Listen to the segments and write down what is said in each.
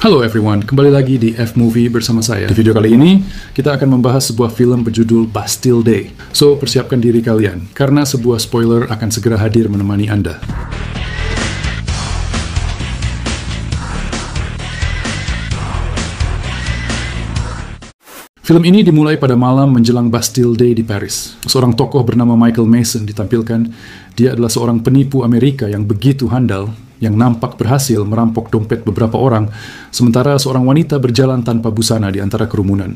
Halo everyone, kembali lagi di F-Movie bersama saya. Di video kali ini, kita akan membahas sebuah film berjudul Bastille Day. So, persiapkan diri kalian, karena sebuah spoiler akan segera hadir menemani Anda. Film ini dimulai pada malam menjelang Bastille Day di Paris. Seorang tokoh bernama Michael Mason ditampilkan. Dia adalah seorang penipu Amerika yang begitu handal, yang nampak berhasil merampok dompet beberapa orang, sementara seorang wanita berjalan tanpa busana di antara kerumunan.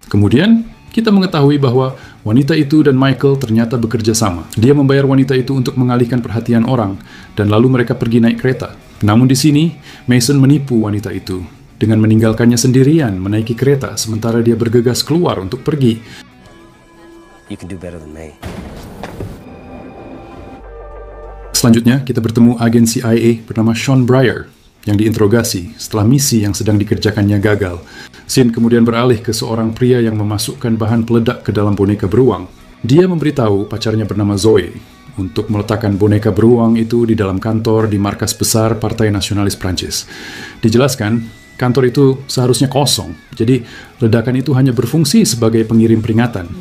Kemudian, kita mengetahui bahwa wanita itu dan Michael ternyata bekerja sama. Dia membayar wanita itu untuk mengalihkan perhatian orang, dan lalu mereka pergi naik kereta. Namun di sini, Mason menipu wanita itu dengan meninggalkannya sendirian menaiki kereta sementara dia bergegas keluar untuk pergi. You can do better than me. Selanjutnya, kita bertemu agen CIA bernama Sean Breyer yang diinterogasi setelah misi yang sedang dikerjakannya gagal. Scene kemudian beralih ke seorang pria yang memasukkan bahan peledak ke dalam boneka beruang. Dia memberitahu pacarnya bernama Zoe untuk meletakkan boneka beruang itu di dalam kantor di markas besar Partai Nasionalis Prancis. Dijelaskan, kantor itu seharusnya kosong, jadi ledakan itu hanya berfungsi sebagai pengirim peringatan.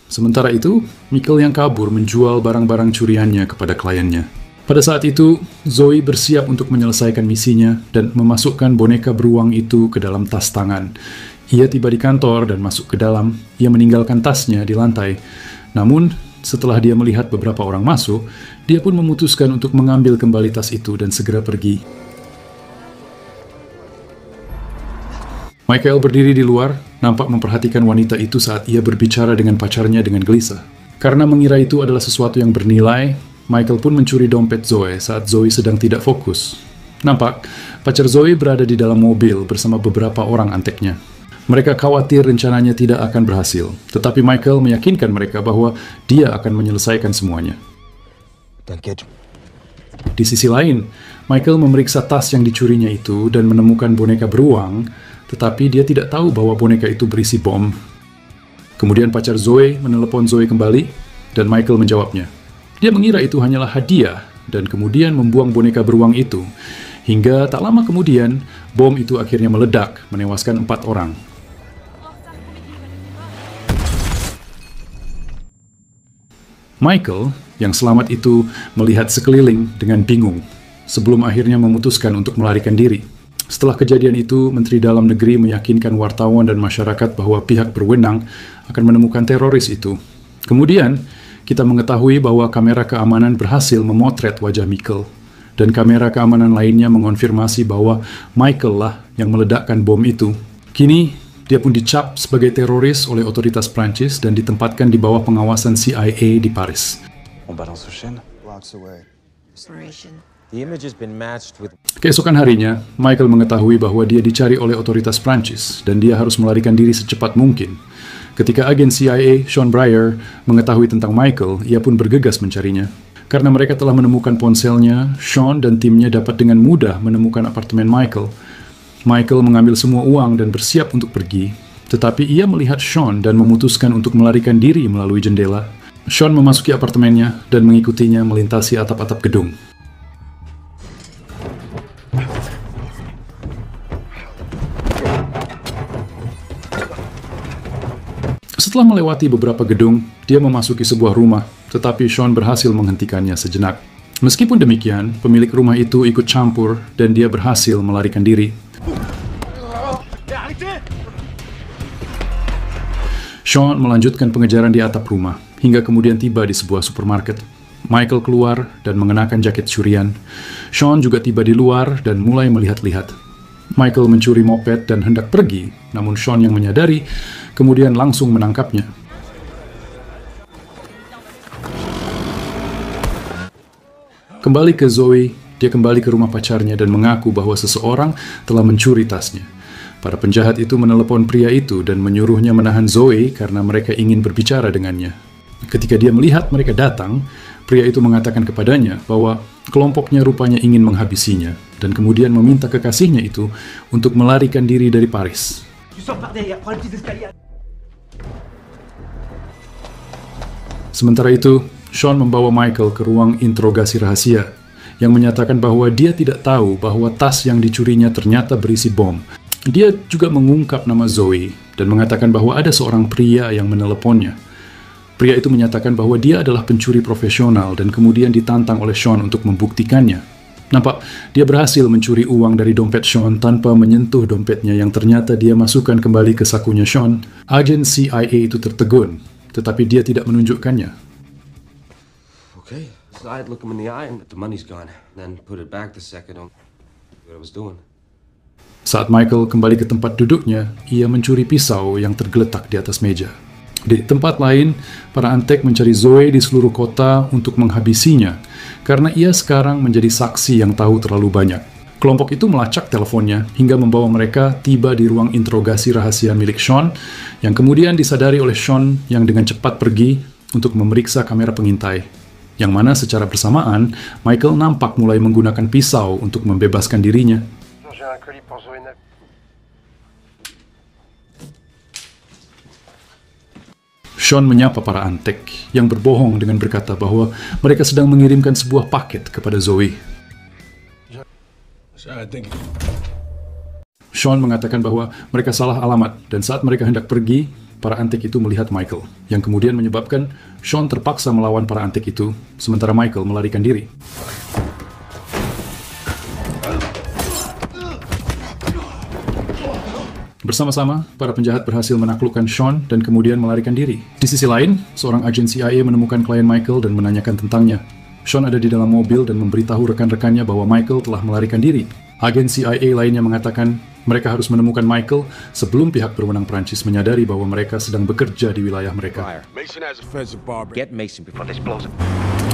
Sementara itu, Michael yang kabur menjual barang-barang curiannya kepada kliennya. Pada saat itu, Zoe bersiap untuk menyelesaikan misinya dan memasukkan boneka beruang itu ke dalam tas tangan. Ia tiba di kantor dan masuk ke dalam. Ia meninggalkan tasnya di lantai. Namun, setelah dia melihat beberapa orang masuk, dia pun memutuskan untuk mengambil kembali tas itu dan segera pergi. Michael berdiri di luar, nampak memperhatikan wanita itu saat ia berbicara dengan pacarnya dengan gelisah. Karena mengira itu adalah sesuatu yang bernilai, Michael pun mencuri dompet Zoe saat Zoe sedang tidak fokus. Nampak, pacar Zoe berada di dalam mobil bersama beberapa orang anteknya. Mereka khawatir rencananya tidak akan berhasil, tetapi Michael meyakinkan mereka bahwa dia akan menyelesaikan semuanya. Di sisi lain, Michael memeriksa tas yang dicurinya itu dan menemukan boneka beruang, tetapi dia tidak tahu bahwa boneka itu berisi bom. Kemudian pacar Zoe menelepon Zoe kembali, dan Michael menjawabnya. Dia mengira itu hanyalah hadiah, dan kemudian membuang boneka beruang itu. Hingga tak lama kemudian, bom itu akhirnya meledak, menewaskan 4 orang. Michael, yang selamat itu, melihat sekeliling dengan bingung, sebelum akhirnya memutuskan untuk melarikan diri. Setelah kejadian itu, Menteri Dalam Negeri meyakinkan wartawan dan masyarakat bahwa pihak berwenang akan menemukan teroris itu. Kemudian, kita mengetahui bahwa kamera keamanan berhasil memotret wajah Michael, dan kamera keamanan lainnya mengonfirmasi bahwa Michael lah yang meledakkan bom itu. Kini, dia pun dicap sebagai teroris oleh otoritas Prancis dan ditempatkan di bawah pengawasan CIA di Paris. Keesokan harinya, Michael mengetahui bahwa dia dicari oleh otoritas Prancis dan dia harus melarikan diri secepat mungkin. Ketika agen CIA, Sean Breyer, mengetahui tentang Michael, ia pun bergegas mencarinya. Karena mereka telah menemukan ponselnya, Sean dan timnya dapat dengan mudah menemukan apartemen Michael. Michael mengambil semua uang dan bersiap untuk pergi, tetapi ia melihat Sean dan memutuskan untuk melarikan diri melalui jendela. Sean memasuki apartemennya dan mengikutinya melintasi atap-atap gedung. Setelah melewati beberapa gedung, dia memasuki sebuah rumah, tetapi Sean berhasil menghentikannya sejenak. Meskipun demikian, pemilik rumah itu ikut campur dan dia berhasil melarikan diri. Sean melanjutkan pengejaran di atap rumah, hingga kemudian tiba di sebuah supermarket. Michael keluar dan mengenakan jaket curian. Sean juga tiba di luar dan mulai melihat-lihat. Michael mencuri moped dan hendak pergi, namun Sean yang menyadari, kemudian langsung menangkapnya. Kembali ke Zoe, dia kembali ke rumah pacarnya dan mengaku bahwa seseorang telah mencuri tasnya. Para penjahat itu menelepon pria itu dan menyuruhnya menahan Zoe karena mereka ingin berbicara dengannya. Ketika dia melihat mereka datang, pria itu mengatakan kepadanya bahwa kelompoknya rupanya ingin menghabisinya dan kemudian meminta kekasihnya itu untuk melarikan diri dari Paris. Sementara itu, Sean membawa Michael ke ruang interogasi rahasia yang menyatakan bahwa dia tidak tahu bahwa tas yang dicurinya ternyata berisi bom. Dia juga mengungkap nama Zoe dan mengatakan bahwa ada seorang pria yang meneleponnya. Pria itu menyatakan bahwa dia adalah pencuri profesional dan kemudian ditantang oleh Sean untuk membuktikannya. Nampak, dia berhasil mencuri uang dari dompet Sean tanpa menyentuh dompetnya yang ternyata dia masukkan kembali ke sakunya Sean. Agen CIA itu tertegun, tetapi dia tidak menunjukkannya. Okay, so I'd look him in the eye and the money's gone. Then put it back the second on what I was doing. Saat Michael kembali ke tempat duduknya, ia mencuri pisau yang tergeletak di atas meja. Di tempat lain, para antek mencari Zoe di seluruh kota untuk menghabisinya, karena ia sekarang menjadi saksi yang tahu terlalu banyak. Kelompok itu melacak teleponnya hingga membawa mereka tiba di ruang interogasi rahasia milik Sean, yang kemudian disadari oleh Sean yang dengan cepat pergi untuk memeriksa kamera pengintai, yang mana secara bersamaan, Michael nampak mulai menggunakan pisau untuk membebaskan dirinya. Sean menyapa para antek yang berbohong dengan berkata bahwa mereka sedang mengirimkan sebuah paket kepada Zoe. Sean mengatakan bahwa mereka salah alamat dan saat mereka hendak pergi, para antek itu melihat Michael, yang kemudian menyebabkan Sean terpaksa melawan para antek itu, sementara Michael melarikan diri. Bersama-sama, para penjahat berhasil menaklukkan Sean dan kemudian melarikan diri. Di sisi lain, seorang agen CIA menemukan klien Michael dan menanyakan tentangnya. Sean ada di dalam mobil dan memberitahu rekan-rekannya bahwa Michael telah melarikan diri. Agen CIA lainnya mengatakan mereka harus menemukan Michael sebelum pihak berwenang Prancis menyadari bahwa mereka sedang bekerja di wilayah mereka.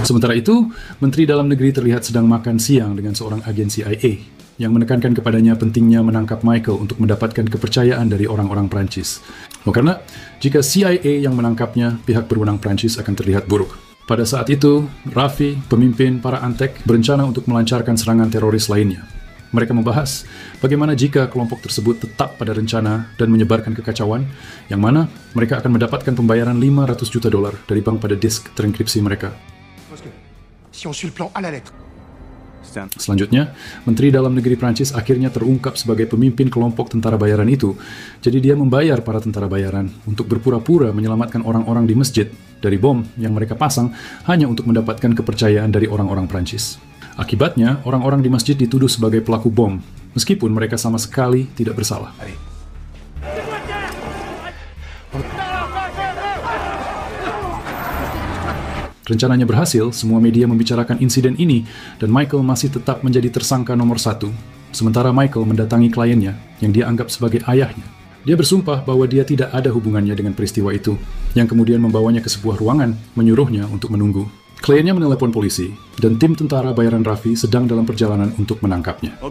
Sementara itu, Menteri Dalam Negeri terlihat sedang makan siang dengan seorang agen CIA yang menekankan kepadanya pentingnya menangkap Michael untuk mendapatkan kepercayaan dari orang-orang Prancis. Karena jika CIA yang menangkapnya, pihak berwenang Prancis akan terlihat buruk. Pada saat itu, Raffi, pemimpin para antek, berencana untuk melancarkan serangan teroris lainnya. Mereka membahas bagaimana jika kelompok tersebut tetap pada rencana dan menyebarkan kekacauan, yang mana mereka akan mendapatkan pembayaran $500 juta dari bank pada disk terenkripsi mereka. Selanjutnya, Menteri Dalam Negeri Prancis akhirnya terungkap sebagai pemimpin kelompok tentara bayaran itu. Jadi dia membayar para tentara bayaran untuk berpura-pura menyelamatkan orang-orang di masjid dari bom yang mereka pasang hanya untuk mendapatkan kepercayaan dari orang-orang Prancis. Akibatnya, orang-orang di masjid dituduh sebagai pelaku bom, meskipun mereka sama sekali tidak bersalah. Rencananya berhasil, semua media membicarakan insiden ini, dan Michael masih tetap menjadi tersangka nomor 1. Sementara Michael mendatangi kliennya, yang dia anggap sebagai ayahnya. Dia bersumpah bahwa dia tidak ada hubungannya dengan peristiwa itu, yang kemudian membawanya ke sebuah ruangan, menyuruhnya untuk menunggu. Kliennya menelepon polisi, dan tim tentara bayaran Raffi sedang dalam perjalanan untuk menangkapnya.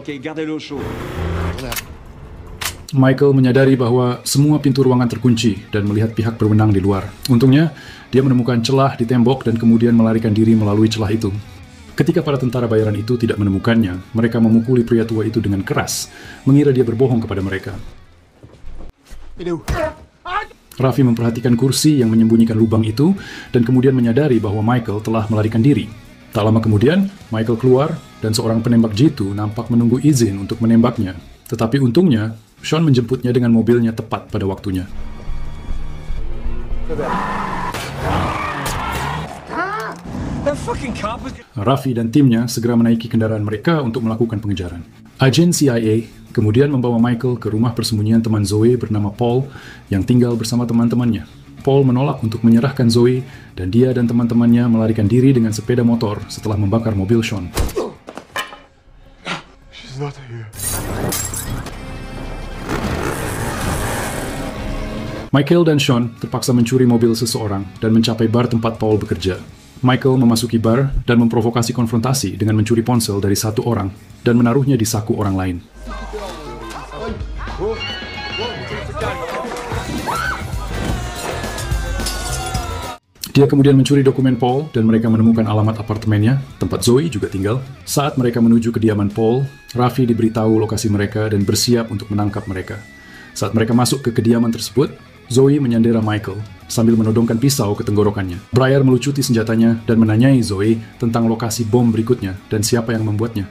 Michael menyadari bahwa semua pintu ruangan terkunci dan melihat pihak berwenang di luar. Untungnya, dia menemukan celah di tembok dan kemudian melarikan diri melalui celah itu. Ketika para tentara bayaran itu tidak menemukannya, mereka memukuli pria tua itu dengan keras, mengira dia berbohong kepada mereka. Raffi memperhatikan kursi yang menyembunyikan lubang itu dan kemudian menyadari bahwa Michael telah melarikan diri. Tak lama kemudian, Michael keluar dan seorang penembak jitu nampak menunggu izin untuk menembaknya. Tetapi untungnya, Sean menjemputnya dengan mobilnya tepat pada waktunya. Raffi dan timnya segera menaiki kendaraan mereka untuk melakukan pengejaran. Agen CIA kemudian membawa Michael ke rumah persembunyian teman Zoe bernama Paul yang tinggal bersama teman-temannya. Paul menolak untuk menyerahkan Zoe dan dia dan teman-temannya melarikan diri dengan sepeda motor setelah membakar mobil Sean. She's not here. Michael dan Sean terpaksa mencuri mobil seseorang dan mencapai bar tempat Paul bekerja. Michael memasuki bar dan memprovokasi konfrontasi dengan mencuri ponsel dari satu orang dan menaruhnya di saku orang lain. Dia kemudian mencuri dokumen Paul dan mereka menemukan alamat apartemennya, tempat Zoe juga tinggal. Saat mereka menuju kediaman Paul, Raffi diberitahu lokasi mereka dan bersiap untuk menangkap mereka. Saat mereka masuk ke kediaman tersebut, Zoe menyandera Michael sambil menodongkan pisau ke tenggorokannya. Briar melucuti senjatanya dan menanyai Zoe tentang lokasi bom berikutnya dan siapa yang membuatnya.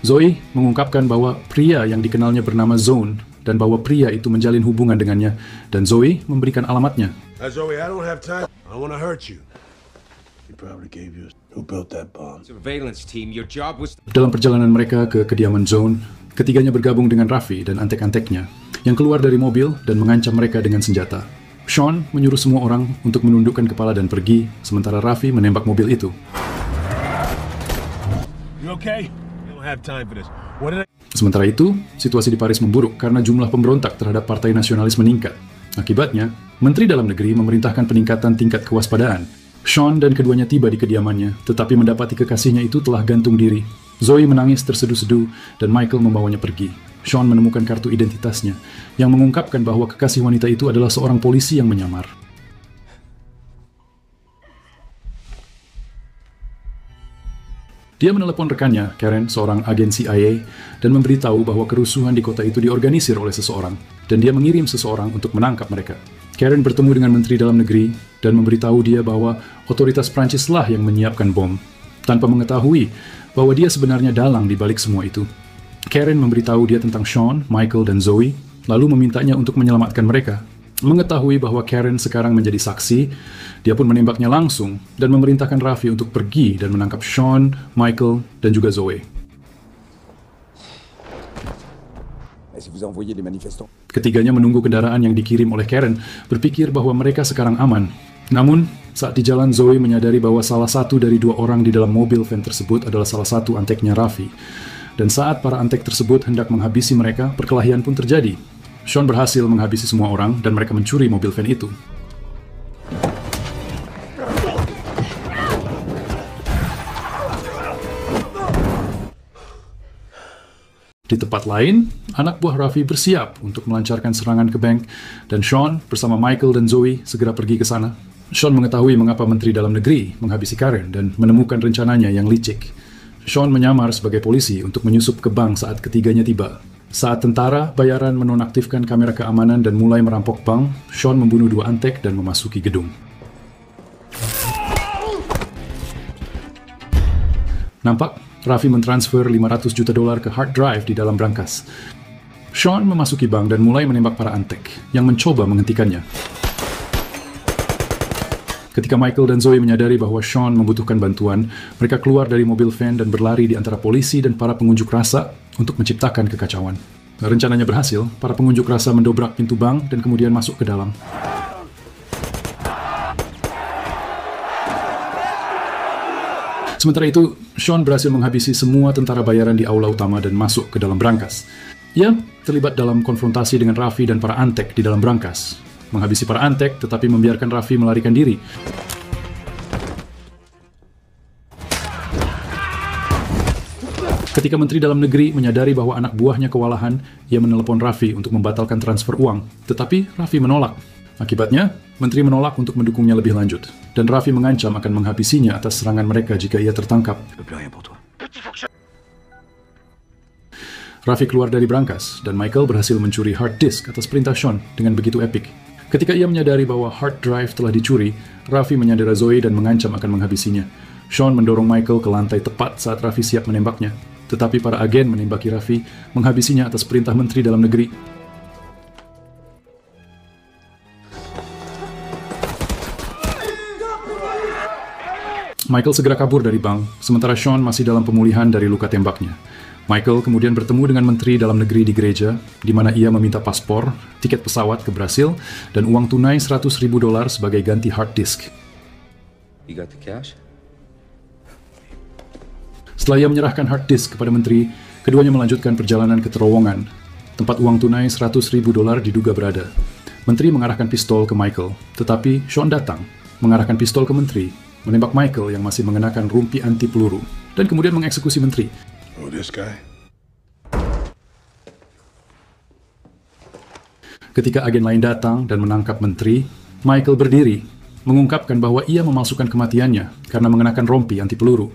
Zoe mengungkapkan bahwa pria yang dikenalnya bernama Zone dan bahwa pria itu menjalin hubungan dengannya, dan Zoe memberikan alamatnya. Zoe, I don't have time. I don't want to hurt you. He probably gave you who built that bomb. Surveillance team, your job was... Dalam perjalanan mereka ke kediaman Zone, ketiganya bergabung dengan Raffi dan antek-anteknya yang keluar dari mobil dan mengancam mereka dengan senjata. Sean menyuruh semua orang untuk menundukkan kepala dan pergi, sementara Raffi menembak mobil itu. You okay? I don't have time for this. What did I... Sementara itu, situasi di Paris memburuk karena jumlah pemberontak terhadap Partai Nasionalis meningkat. Akibatnya, Menteri Dalam Negeri memerintahkan peningkatan tingkat kewaspadaan. Sean dan keduanya tiba di kediamannya, tetapi mendapati kekasihnya itu telah gantung diri. Zoe menangis terseduh-seduh dan Michael membawanya pergi. Sean menemukan kartu identitasnya yang mengungkapkan bahwa kekasih wanita itu adalah seorang polisi yang menyamar. Dia menelepon rekannya, Karen, seorang agen CIA, dan memberitahu bahwa kerusuhan di kota itu diorganisir oleh seseorang, dan dia mengirim seseorang untuk menangkap mereka. Karen bertemu dengan Menteri Dalam Negeri dan memberitahu dia bahwa otoritas Prancislah yang menyiapkan bom, tanpa mengetahui bahwa dia sebenarnya dalang di balik semua itu. Karen memberitahu dia tentang Sean, Michael, dan Zoe, lalu memintanya untuk menyelamatkan mereka. Mengetahui bahwa Karen sekarang menjadi saksi, dia pun menembaknya langsung dan memerintahkan Raffi untuk pergi dan menangkap Sean, Michael, dan juga Zoe. Ketiganya menunggu kendaraan yang dikirim oleh Karen, berpikir bahwa mereka sekarang aman. Namun, saat di jalan Zoe menyadari bahwa salah satu dari dua orang di dalam mobil van tersebut adalah salah satu anteknya Raffi. Dan saat para antek tersebut hendak menghabisi mereka, perkelahian pun terjadi. Sean berhasil menghabisi semua orang dan mereka mencuri mobil van itu. Di tempat lain, anak buah Raffi bersiap untuk melancarkan serangan ke bank dan Sean bersama Michael dan Zoe segera pergi ke sana. Sean mengetahui mengapa Menteri Dalam Negeri menghabisi Karen dan menemukan rencananya yang licik. Sean menyamar sebagai polisi untuk menyusup ke bank saat ketiganya tiba. Saat tentara bayaran menonaktifkan kamera keamanan dan mulai merampok bank, Sean membunuh dua antek dan memasuki gedung. Nampak, Raffi mentransfer $500 juta ke hard drive di dalam brankas. Sean memasuki bank dan mulai menembak para antek yang mencoba menghentikannya. Ketika Michael dan Zoe menyadari bahwa Sean membutuhkan bantuan, mereka keluar dari mobil van dan berlari di antara polisi dan para pengunjuk rasa untuk menciptakan kekacauan. Rencananya berhasil, para pengunjuk rasa mendobrak pintu bank dan kemudian masuk ke dalam. Sementara itu, Sean berhasil menghabisi semua tentara bayaran di aula utama dan masuk ke dalam brankas. Ia terlibat dalam konfrontasi dengan Raffi dan para antek di dalam brankas. Menghabisi para antek, tetapi membiarkan Raffi melarikan diri. Ketika Menteri Dalam Negeri menyadari bahwa anak buahnya kewalahan, ia menelepon Raffi untuk membatalkan transfer uang, tetapi Raffi menolak. Akibatnya, Menteri menolak untuk mendukungnya lebih lanjut, dan Raffi mengancam akan menghabisinya atas serangan mereka jika ia tertangkap. Raffi keluar dari brankas, dan Michael berhasil mencuri hard disk atas perintah Sean dengan begitu epik. Ketika ia menyadari bahwa hard drive telah dicuri, Raffi menyandera Zoe dan mengancam akan menghabisinya. Sean mendorong Michael ke lantai tepat saat Raffi siap menembaknya, tetapi para agen menembaki Raffi, menghabisinya atas perintah Menteri Dalam Negeri. Michael segera kabur dari bank, sementara Sean masih dalam pemulihan dari luka tembaknya. Michael kemudian bertemu dengan Menteri Dalam Negeri di gereja, di mana ia meminta paspor, tiket pesawat ke Brasil, dan uang tunai $100.000 sebagai ganti hard disk. You got the cash? Setelah ia menyerahkan hard disk kepada Menteri, keduanya melanjutkan perjalanan ke terowongan, tempat uang tunai $100.000 diduga berada. Menteri mengarahkan pistol ke Michael, tetapi Sean datang, mengarahkan pistol ke Menteri, menembak Michael yang masih mengenakan rumpi anti peluru, dan kemudian mengeksekusi Menteri. Oh, this guy? Ketika agen lain datang dan menangkap Menteri, Michael berdiri, mengungkapkan bahwa ia memalsukan kematiannya karena mengenakan rompi anti peluru.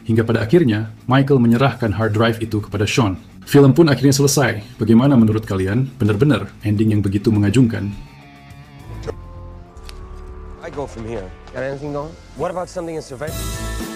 Hingga pada akhirnya, Michael menyerahkan hard drive itu kepada Sean. Film pun akhirnya selesai. Bagaimana menurut kalian? Benar-benar ending yang begitu mengajungkan. I go from here. Got anything going? What about something in surveillance?